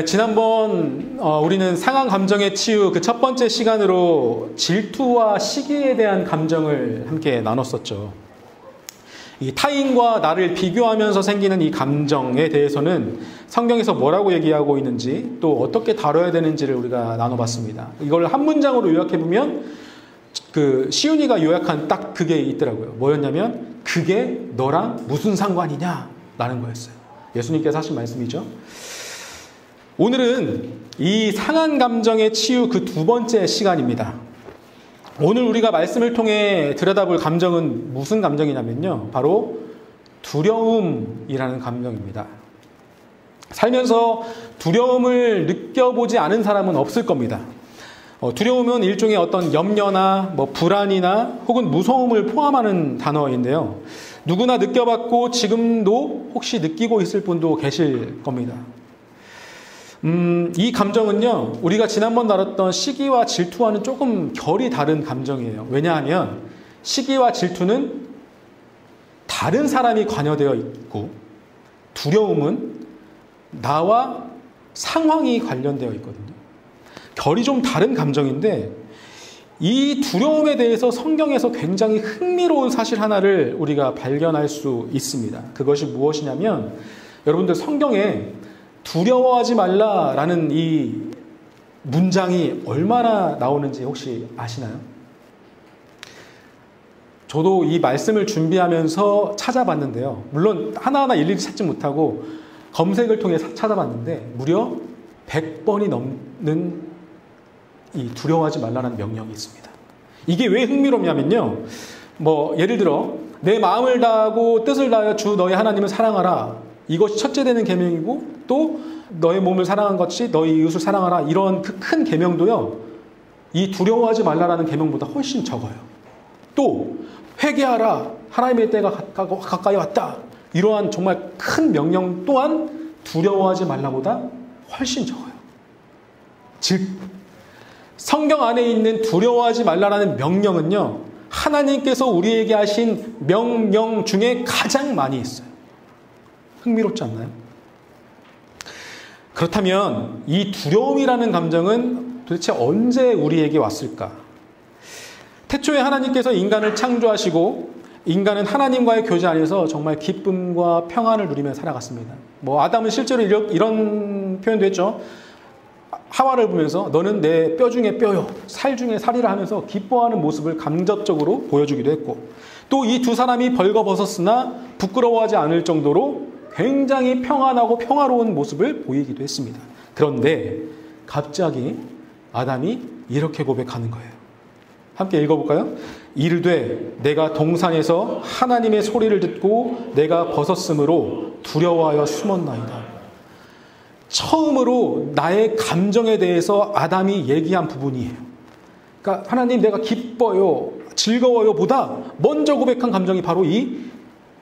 지난번 우리는 상한 감정의 치유 그 첫 번째 시간으로 질투와 시기에 대한 감정을 함께 나눴었죠. 이 타인과 나를 비교하면서 생기는 이 감정에 대해서는 성경에서 뭐라고 얘기하고 있는지 또 어떻게 다뤄야 되는지를 우리가 나눠봤습니다. 이걸 한 문장으로 요약해보면 그 시윤이가 요약한 딱 그게 있더라고요. 뭐였냐면 그게 너랑 무슨 상관이냐 라는 거였어요. 예수님께서 하신 말씀이죠. 오늘은 이 상한 감정의 치유 그 두 번째 시간입니다. 오늘 우리가 말씀을 통해 들여다볼 감정은 무슨 감정이냐면요. 바로 두려움이라는 감정입니다. 살면서 두려움을 느껴보지 않은 사람은 없을 겁니다. 두려움은 일종의 어떤 염려나 불안이나 혹은 무서움을 포함하는 단어인데요. 누구나 느껴봤고 지금도 혹시 느끼고 있을 분도 계실 겁니다. 이 감정은요, 우리가 지난번 다뤘던 시기와 질투와는 조금 결이 다른 감정이에요. 왜냐하면 시기와 질투는 다른 사람이 관여되어 있고 두려움은 나와 상황이 관련되어 있거든요. 결이 좀 다른 감정인데 이 두려움에 대해서 성경에서 굉장히 흥미로운 사실 하나를 우리가 발견할 수 있습니다. 그것이 무엇이냐면 여러분들 성경에 두려워하지 말라라는 이 문장이 얼마나 나오는지 혹시 아시나요? 저도 이 말씀을 준비하면서 찾아봤는데요. 물론 하나하나 일일이 찾지 못하고 검색을 통해 찾아봤는데 무려 100번이 넘는 이 두려워하지 말라는 명령이 있습니다. 이게 왜 흥미롭냐면요. 예를 들어 내 마음을 다하고 뜻을 다하여 주 너희 하나님을 사랑하라. 이것이 첫째 되는 계명이고 또 너의 몸을 사랑한 것이 너희 이웃을 사랑하라. 이런 그 큰 계명도요. 이 두려워하지 말라라는 계명보다 훨씬 적어요. 또 회개하라. 하나님의 때가 가까이 왔다. 이러한 정말 큰 명령 또한 두려워하지 말라보다 훨씬 적어요. 즉 성경 안에 있는 두려워하지 말라라는 명령은요. 하나님께서 우리에게 하신 명령 중에 가장 많이 있어요. 흥미롭지 않나요? 그렇다면 이 두려움이라는 감정은 도대체 언제 우리에게 왔을까? 태초에 하나님께서 인간을 창조하시고 인간은 하나님과의 교제 안에서 정말 기쁨과 평안을 누리며 살아갔습니다. 아담은 실제로 이런 표현도 했죠. 하와를 보면서 너는 내 뼈 중에 뼈요 살 중에 살이라 하면서 기뻐하는 모습을 간접적으로 보여주기도 했고 또 이 두 사람이 벌거벗었으나 부끄러워하지 않을 정도로 굉장히 평안하고 평화로운 모습을 보이기도 했습니다. 그런데 갑자기 아담이 이렇게 고백하는 거예요. 함께 읽어볼까요? 이르되 내가 동산에서 하나님의 소리를 듣고 내가 벗었으므로 두려워하여 숨었나이다. 처음으로 나의 감정에 대해서 아담이 얘기한 부분이에요. 그러니까 하나님 내가 기뻐요, 즐거워요 보다 먼저 고백한 감정이 바로 이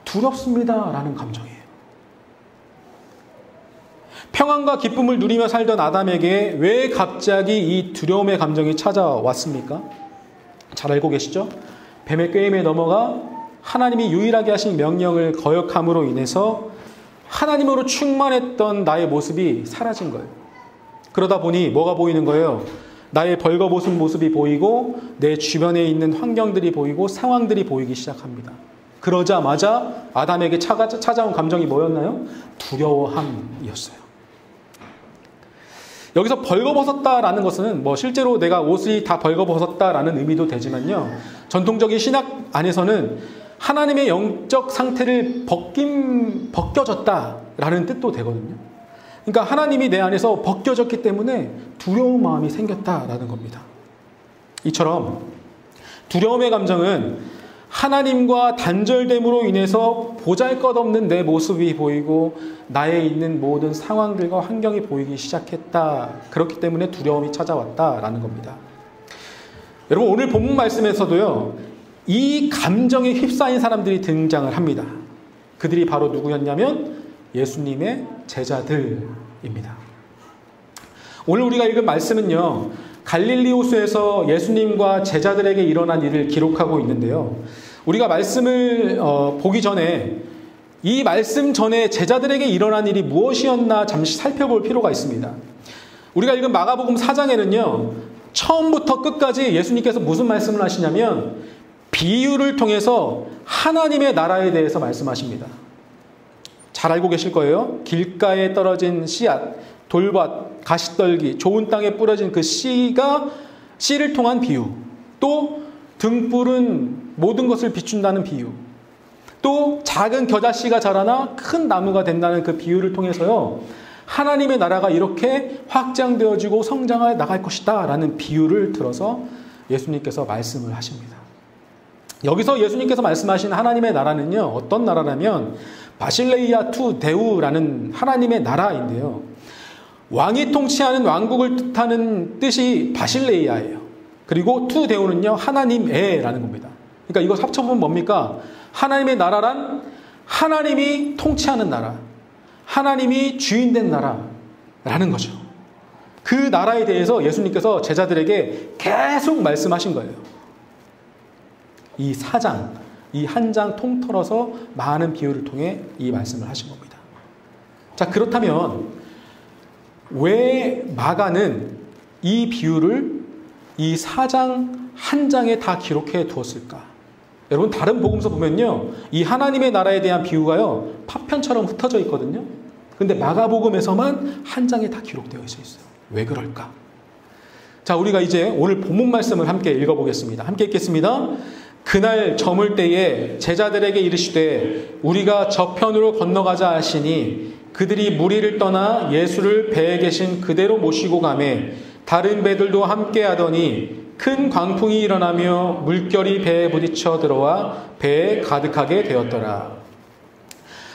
두렵습니다 라는 감정이에요. 평안과 기쁨을 누리며 살던 아담에게 왜 갑자기 이 두려움의 감정이 찾아왔습니까? 잘 알고 계시죠? 뱀의 꾀임에 넘어가 하나님이 유일하게 하신 명령을 거역함으로 인해서 하나님으로 충만했던 나의 모습이 사라진 거예요. 그러다 보니 뭐가 보이는 거예요? 나의 벌거벗은 모습이 보이고 내 주변에 있는 환경들이 보이고 상황들이 보이기 시작합니다. 그러자마자 아담에게 찾아온 감정이 뭐였나요? 두려워함이었어요. 여기서 벌거벗었다라는 것은 실제로 내가 옷이 다 벌거벗었다라는 의미도 되지만요. 전통적인 신학 안에서는 하나님의 영적 상태를 벗겨졌다라는 뜻도 되거든요. 그러니까 하나님이 내 안에서 벗겨졌기 때문에 두려운 마음이 생겼다라는 겁니다. 이처럼 두려움의 감정은 하나님과 단절됨으로 인해서 보잘것없는 내 모습이 보이고 나에 있는 모든 상황들과 환경이 보이기 시작했다. 그렇기 때문에 두려움이 찾아왔다라는 겁니다. 여러분 오늘 본문 말씀에서도요. 이 감정에 휩싸인 사람들이 등장을 합니다. 그들이 바로 누구였냐면 예수님의 제자들입니다. 오늘 우리가 읽은 말씀은요. 갈릴리 호수에서 예수님과 제자들에게 일어난 일을 기록하고 있는데요. 우리가 말씀을 보기 전에 이 말씀 전에 제자들에게 일어난 일이 무엇이었나 잠시 살펴볼 필요가 있습니다. 우리가 읽은 마가복음 4장에는요. 처음부터 끝까지 예수님께서 무슨 말씀을 하시냐면 비유를 통해서 하나님의 나라에 대해서 말씀하십니다. 잘 알고 계실 거예요. 길가에 떨어진 씨앗, 돌밭, 가시떨기, 좋은 땅에 뿌려진 그 씨를 통한 비유, 또 등불은 모든 것을 비춘다는 비유, 또 작은 겨자씨가 자라나 큰 나무가 된다는 그 비유를 통해서요. 하나님의 나라가 이렇게 확장되어지고 성장해 나갈 것이다 라는 비유를 들어서 예수님께서 말씀을 하십니다. 여기서 예수님께서 말씀하신 하나님의 나라는요. 어떤 나라라면 바실레이아 투 데우라는 하나님의 나라인데요. 왕이 통치하는 왕국을 뜻하는 뜻이 바실레이아예요. 그리고 투 데우는요. 하나님의라는 겁니다. 그러니까 이거 합쳐보면 뭡니까? 하나님의 나라란 하나님이 통치하는 나라, 하나님이 주인된 나라라는 거죠. 그 나라에 대해서 예수님께서 제자들에게 계속 말씀하신 거예요. 이 4장, 이 한 장 통틀어서 많은 비유를 통해 이 말씀을 하신 겁니다. 자, 그렇다면 왜 마가는 이 비유를 이 4장 한 장에 다 기록해 두었을까? 여러분 다른 복음서 보면요. 이 하나님의 나라에 대한 비유가요. 파편처럼 흩어져 있거든요. 근데 마가복음에서만 한 장에 다 기록되어 있어요. 왜 그럴까? 자, 우리가 이제 오늘 본문 말씀을 함께 읽어보겠습니다. 함께 읽겠습니다. 그날 저물 때에 제자들에게 이르시되 우리가 저편으로 건너가자 하시니 그들이 무리를 떠나 예수를 배에 계신 그대로 모시고 가매 다른 배들도 함께 하더니 큰 광풍이 일어나며 물결이 배에 부딪혀 들어와 배에 가득하게 되었더라.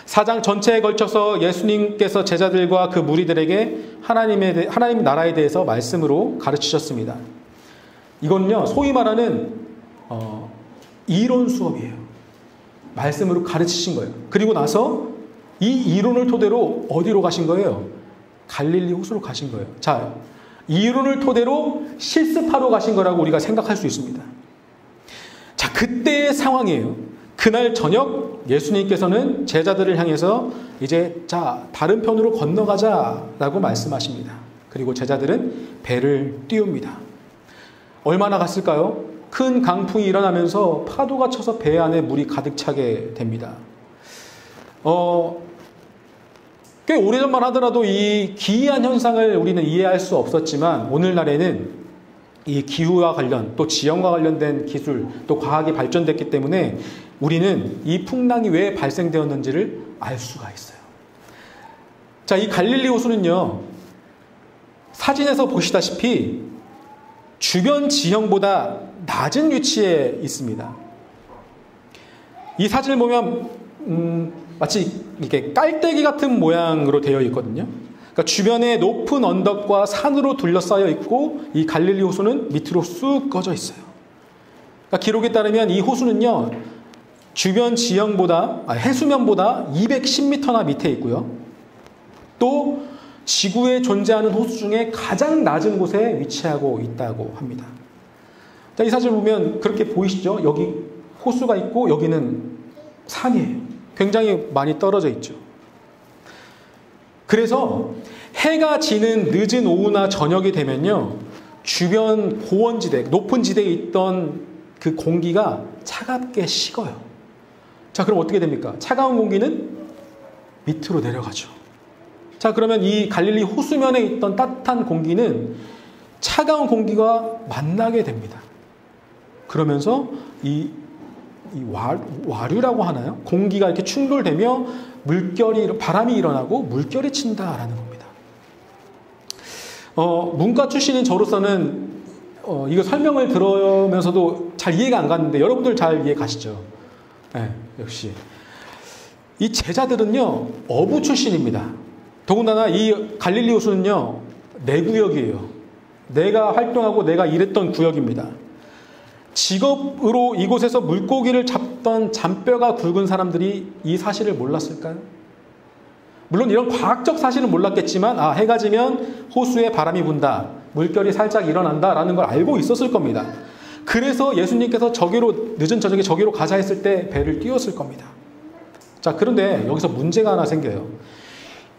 4장 전체에 걸쳐서 예수님께서 제자들과 그 무리들에게 하나님 나라에 대해서 말씀으로 가르치셨습니다. 이건요, 소위 말하는 이론 수업이에요. 말씀으로 가르치신 거예요. 그리고 나서 이 이론을 토대로 어디로 가신 거예요? 갈릴리 호수로 가신 거예요. 자, 이론을 토대로 실습하러 가신 거라고 우리가 생각할 수 있습니다. 자, 그때의 상황이에요. 그날 저녁 예수님께서는 제자들을 향해서 이제 자, 다른 편으로 건너가자라고 말씀하십니다. 그리고 제자들은 배를 띄웁니다. 얼마나 갔을까요? 큰 강풍이 일어나면서 파도가 쳐서 배 안에 물이 가득 차게 됩니다. 꽤 오래전만 하더라도 이 기이한 현상을 우리는 이해할 수 없었지만 오늘날에는 이 기후와 관련 또 지형과 관련된 기술 또 과학이 발전됐기 때문에 우리는 이 풍랑이 왜 발생되었는지를 알 수가 있어요. 자, 이 갈릴리 호수는요. 사진에서 보시다시피 주변 지형보다 낮은 위치에 있습니다. 이 사진을 보면 마치 이렇게 깔때기 같은 모양으로 되어 있거든요. 그러니까 주변에 높은 언덕과 산으로 둘러싸여 있고 이 갈릴리 호수는 밑으로 쑥 꺼져 있어요. 그러니까 기록에 따르면 이 호수는요. 주변 지형보다 해수면보다 210m나 밑에 있고요. 또 지구에 존재하는 호수 중에 가장 낮은 곳에 위치하고 있다고 합니다. 자, 이 사진을 보면 그렇게 보이시죠? 여기 호수가 있고 여기는 산이에요. 굉장히 많이 떨어져 있죠. 그래서 해가 지는 늦은 오후나 저녁이 되면요. 주변 고원지대, 높은 지대에 있던 그 공기가 차갑게 식어요. 자, 그럼 어떻게 됩니까? 차가운 공기는 밑으로 내려가죠. 자, 그러면 이 갈릴리 호수면에 있던 따뜻한 공기는 차가운 공기가 만나게 됩니다. 그러면서 이 와류라고 하나요? 공기가 이렇게 충돌되며 바람이 일어나고 물결이 친다라는 겁니다. 문과 출신인 저로서는 이거 설명을 들으면서도 잘 이해가 안 갔는데 여러분들 잘 이해 가시죠? 네, 역시. 이 제자들은요, 어부 출신입니다. 더군다나 이 갈릴리 호수는요, 내 구역이에요. 내가 활동하고 내가 일했던 구역입니다. 직업으로 이곳에서 물고기를 잡던 잔뼈가 굵은 사람들이 이 사실을 몰랐을까요? 물론 이런 과학적 사실은 몰랐겠지만 해가 지면 호수에 바람이 분다, 물결이 살짝 일어난다라는 걸 알고 있었을 겁니다. 그래서 예수님께서 늦은 저녁에 저기로 가자 했을 때 배를 띄웠을 겁니다. 자, 그런데 여기서 문제가 하나 생겨요.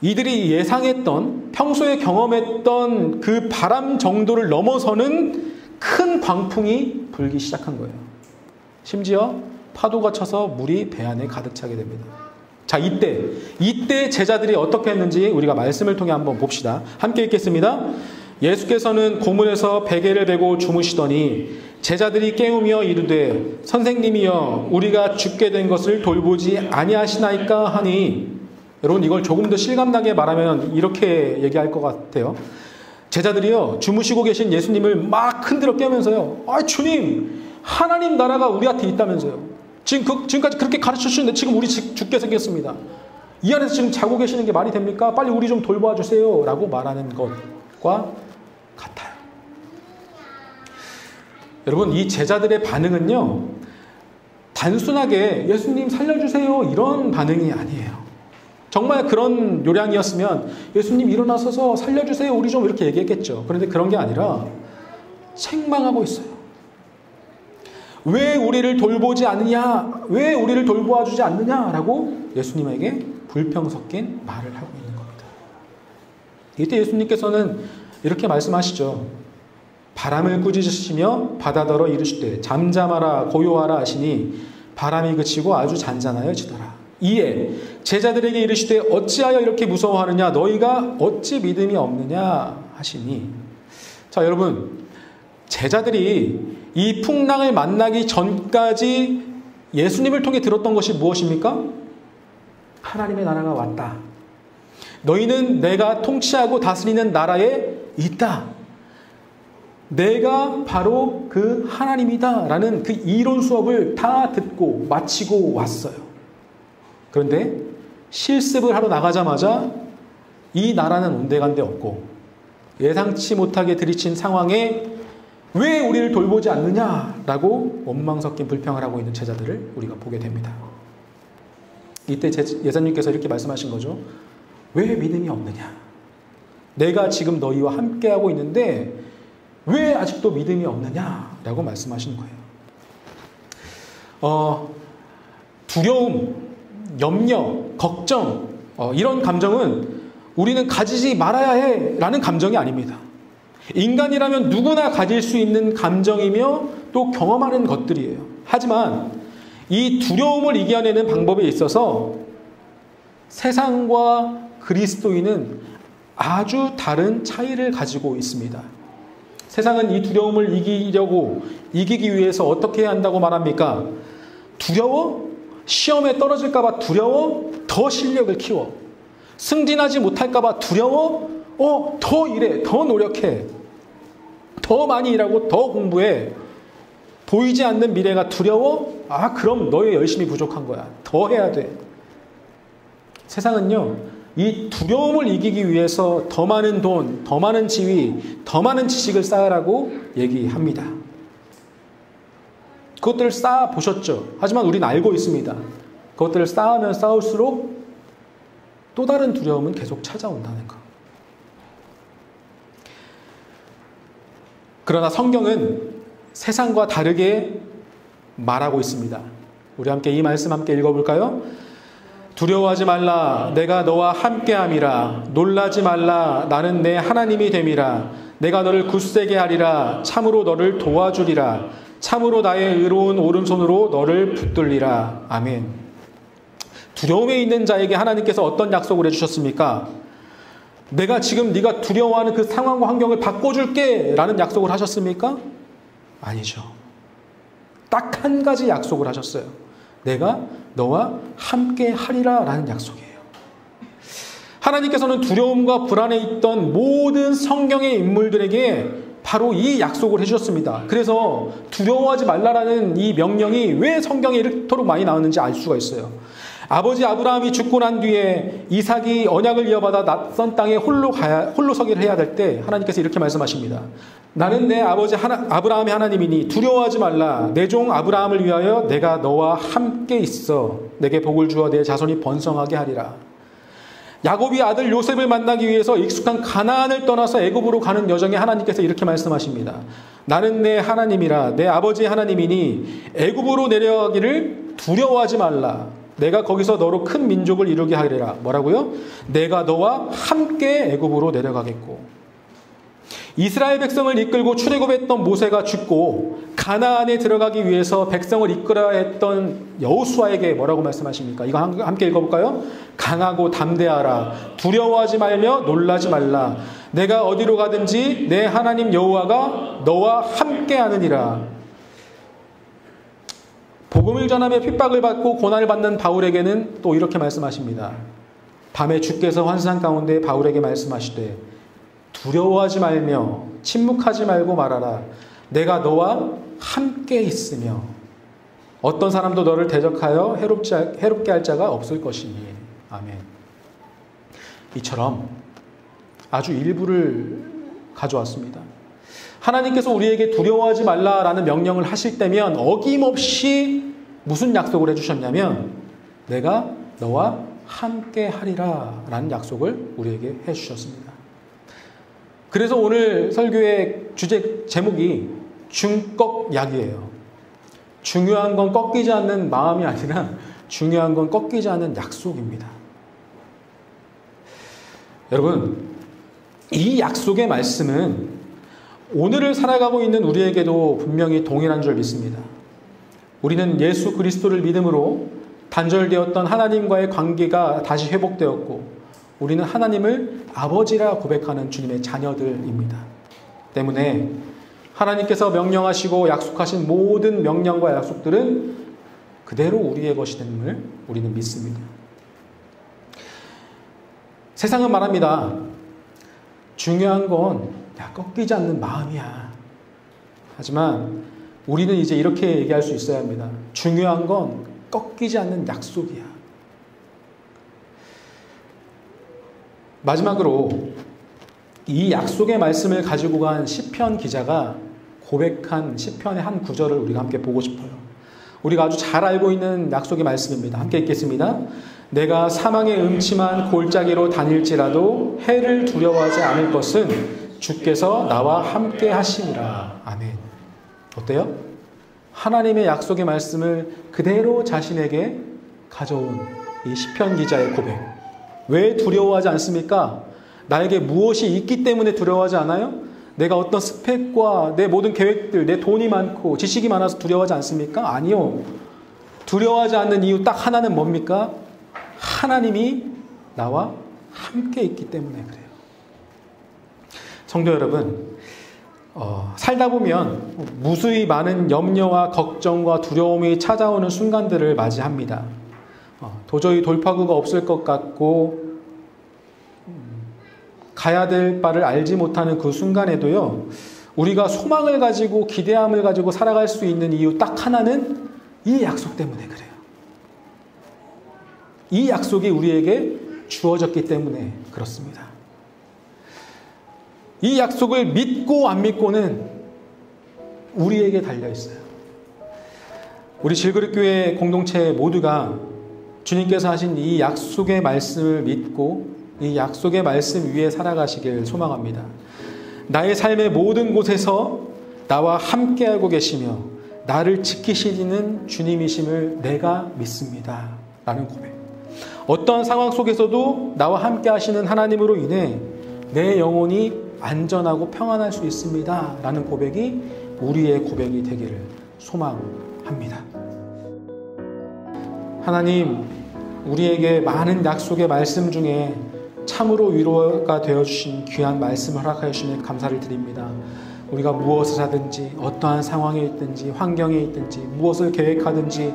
이들이 예상했던, 평소에 경험했던 그 바람 정도를 넘어서는 큰 광풍이 불기 시작한 거예요. 심지어 파도가 쳐서 물이 배 안에 가득 차게 됩니다. 자, 이때 제자들이 어떻게 했는지 우리가 말씀을 통해 한번 봅시다. 함께 읽겠습니다. 예수께서는 고문에서 베개를 베고 주무시더니 제자들이 깨우며 이르되 선생님이여 우리가 죽게 된 것을 돌보지 아니하시나이까 하니. 여러분, 이걸 조금 더 실감나게 말하면 이렇게 얘기할 것 같아요. 제자들이요, 주무시고 계신 예수님을 막 흔들어 깨우면서요, 아, 주님, 하나님 나라가 우리한테 있다면서요. 지금까지 그렇게 가르쳐 주시는데 지금 우리 죽게 생겼습니다. 이 안에서 지금 자고 계시는 게 말이 됩니까? 빨리 우리 좀 돌보아 주세요 라고 말하는 것과 같아요. 여러분, 이 제자들의 반응은요, 단순하게 예수님 살려주세요 이런 반응이 아니에요. 정말 그런 요량이었으면 예수님 일어나셔서 살려주세요 우리 좀 이렇게 얘기했겠죠. 그런데 그런 게 아니라 책망하고 있어요. 왜 우리를 돌보지 않느냐, 왜 우리를 돌보아 주지 않느냐라고 예수님에게 불평 섞인 말을 하고 있는 겁니다. 이때 예수님께서는 이렇게 말씀하시죠. 바람을 꾸짖으시며 바다더러 이르시되 잠잠하라 고요하라 하시니 바람이 그치고 아주 잔잔하여지더라. 이에 제자들에게 이르시되 어찌하여 이렇게 무서워하느냐, 너희가 어찌 믿음이 없느냐 하시니. 자, 여러분, 제자들이 이 풍랑을 만나기 전까지 예수님을 통해 들었던 것이 무엇입니까? 하나님의 나라가 왔다. 너희는 내가 통치하고 다스리는 나라에 있다. 내가 바로 그 하나님이다 라는 그 이론 수업을 다 듣고 마치고 왔어요. 그런데 실습을 하러 나가자마자 이 나라는 온데간데 없고 예상치 못하게 들이친 상황에 왜 우리를 돌보지 않느냐라고 원망 섞인 불평을 하고 있는 제자들을 우리가 보게 됩니다. 이때 예수님께서 이렇게 말씀하신 거죠. 왜 믿음이 없느냐? 내가 지금 너희와 함께하고 있는데 왜 아직도 믿음이 없느냐라고 말씀하신 거예요. 두려움, 염려, 걱정, 이런 감정은 우리는 가지지 말아야 해 라는 감정이 아닙니다. 인간이라면 누구나 가질 수 있는 감정이며 또 경험하는 것들이에요. 하지만 이 두려움을 이겨내는 방법에 있어서 세상과 그리스도인은 아주 다른 차이를 가지고 있습니다. 세상은 이 두려움을 이기기 위해서 어떻게 해야 한다고 말합니까? 두려워? 시험에 떨어질까봐 두려워? 더 실력을 키워. 승진하지 못할까봐 두려워? 더 일해, 더 노력해. 더 많이 일하고 더 공부해. 보이지 않는 미래가 두려워? 아, 그럼 너의 열심이 부족한 거야. 더 해야 돼. 세상은요, 이 두려움을 이기기 위해서 더 많은 돈, 더 많은 지위, 더 많은 지식을 쌓으라고 얘기합니다. 그것들을 쌓아 보셨죠? 하지만 우리는 알고 있습니다. 그것들을 쌓으면 쌓을수록 또 다른 두려움은 계속 찾아온다는 것. 그러나 성경은 세상과 다르게 말하고 있습니다. 우리 함께 이 말씀 함께 읽어볼까요? 두려워하지 말라, 내가 너와 함께함이라. 놀라지 말라, 나는 내 하나님이 됨이라. 내가 너를 굳세게 하리라. 참으로 너를 도와주리라. 참으로 나의 의로운 오른손으로 너를 붙들리라. 아멘. 두려움에 있는 자에게 하나님께서 어떤 약속을 해주셨습니까? 내가 지금 네가 두려워하는 그 상황과 환경을 바꿔줄게 라는 약속을 하셨습니까? 아니죠. 딱 한 가지 약속을 하셨어요. 내가 너와 함께 하리라 라는 약속이에요. 하나님께서는 두려움과 불안에 있던 모든 성경의 인물들에게 바로 이 약속을 해주셨습니다. 그래서 두려워하지 말라라는 이 명령이 왜 성경에 이렇도록 많이 나오는지 알 수가 있어요. 아버지 아브라함이 죽고 난 뒤에 이삭이 언약을 이어받아 낯선 땅에 홀로 서기를 해야 될 때 하나님께서 이렇게 말씀하십니다. 나는 내 아버지 아브라함의 하나님이니 두려워하지 말라. 내 종 아브라함을 위하여 내가 너와 함께 있어 내게 복을 주어 내 자손이 번성하게 하리라. 야곱이 아들 요셉을 만나기 위해서 익숙한 가나안을 떠나서 애굽으로 가는 여정에 하나님께서 이렇게 말씀하십니다. 나는 내 하나님이라 내 아버지의 하나님이니 애굽으로 내려가기를 두려워하지 말라. 내가 거기서 너로 큰 민족을 이루게 하리라. 뭐라고요? 내가 너와 함께 애굽으로 내려가겠고. 이스라엘 백성을 이끌고 출애굽했던 모세가 죽고 가나안에 들어가기 위해서 백성을 이끌어야 했던 여호수아에게 뭐라고 말씀하십니까? 이거 함께 읽어볼까요? 강하고 담대하라. 두려워하지 말며 놀라지 말라. 내가 어디로 가든지 내 하나님 여호와가 너와 함께 하느니라. 복음을 전하며 핍박을 받고 고난을 받는 바울에게는 또 이렇게 말씀하십니다. 밤에 주께서 환상 가운데 바울에게 말씀하시되 두려워하지 말며 침묵하지 말고 말하라. 내가 너와 함께 있으며 어떤 사람도 너를 대적하여 해롭게 할 자가 없을 것이니. 아멘. 이처럼 아주 일부를 가져왔습니다. 하나님께서 우리에게 두려워하지 말라라는 명령을 하실 때면 어김없이 무슨 약속을 해주셨냐면 내가 너와 함께 하리라 라는 약속을 우리에게 해주셨습니다. 그래서 오늘 설교의 주제 제목이 중꺾약이에요. 중요한 건 꺾이지 않는 마음이 아니라 중요한 건 꺾이지 않는 약속입니다. 여러분, 이 약속의 말씀은 오늘을 살아가고 있는 우리에게도 분명히 동일한 줄 믿습니다. 우리는 예수 그리스도를 믿음으로 단절되었던 하나님과의 관계가 다시 회복되었고 우리는 하나님을 아버지라 고백하는 주님의 자녀들입니다. 때문에 하나님께서 명령하시고 약속하신 모든 명령과 약속들은 그대로 우리의 것이 됨을 우리는 믿습니다. 세상은 말합니다. 중요한 건 꺾이지 않는 마음이야. 하지만 우리는 이제 이렇게 얘기할 수 있어야 합니다. 중요한 건 꺾이지 않는 약속이야. 마지막으로 이 약속의 말씀을 가지고 간 시편 기자가 고백한 시편의 한 구절을 우리가 함께 보고 싶어요. 우리가 아주 잘 알고 있는 약속의 말씀입니다. 함께 읽겠습니다. 내가 사망의 음침한 골짜기로 다닐지라도 해를 두려워하지 않을 것은 주께서 나와 함께 하시니라. 아멘. 어때요? 하나님의 약속의 말씀을 그대로 자신에게 가져온 이 시편 기자의 고백. 왜 두려워하지 않습니까? 나에게 무엇이 있기 때문에 두려워하지 않아요? 내가 어떤 스펙과 내 모든 계획들, 내 돈이 많고 지식이 많아서 두려워하지 않습니까? 아니요. 두려워하지 않는 이유 딱 하나는 뭡니까? 하나님이 나와 함께 있기 때문에 그래요. 성도 여러분, 살다 보면 무수히 많은 염려와 걱정과 두려움이 찾아오는 순간들을 맞이합니다. 도저히 돌파구가 없을 것 같고 가야 될 바를 알지 못하는 그 순간에도요, 우리가 소망을 가지고 기대함을 가지고 살아갈 수 있는 이유 딱 하나는 이 약속 때문에 그래요. 이 약속이 우리에게 주어졌기 때문에 그렇습니다. 이 약속을 믿고 안 믿고는 우리에게 달려있어요. 우리 질그릇교회 공동체 모두가 주님께서 하신 이 약속의 말씀을 믿고 이 약속의 말씀 위에 살아가시길 소망합니다. 나의 삶의 모든 곳에서 나와 함께하고 계시며 나를 지키시는 주님이심을 내가 믿습니다. 라는 고백. 어떤 상황 속에서도 나와 함께 하시는 하나님으로 인해 내 영혼이 안전하고 평안할 수 있습니다. 라는 고백이 우리의 고백이 되기를 소망합니다. 하나님, 우리에게 많은 약속의 말씀 중에 참으로 위로가 되어주신 귀한 말씀을 허락하여 주시니 감사를 드립니다. 우리가 무엇을 하든지 어떠한 상황에 있든지 환경에 있든지 무엇을 계획하든지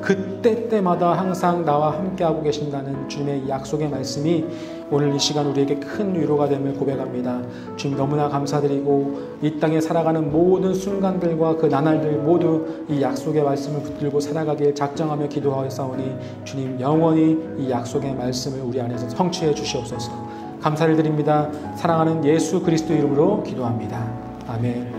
그때때마다 항상 나와 함께하고 계신다는 주님의 약속의 말씀이 오늘 이 시간 우리에게 큰 위로가 됨을 고백합니다. 주님 너무나 감사드리고 이 땅에 살아가는 모든 순간들과 그 나날들 모두 이 약속의 말씀을 붙들고 살아가길 작정하며 기도하였사오니 주님 영원히 이 약속의 말씀을 우리 안에서 성취해 주시옵소서. 감사를 드립니다. 사랑하는 예수 그리스도 이름으로 기도합니다. 아멘.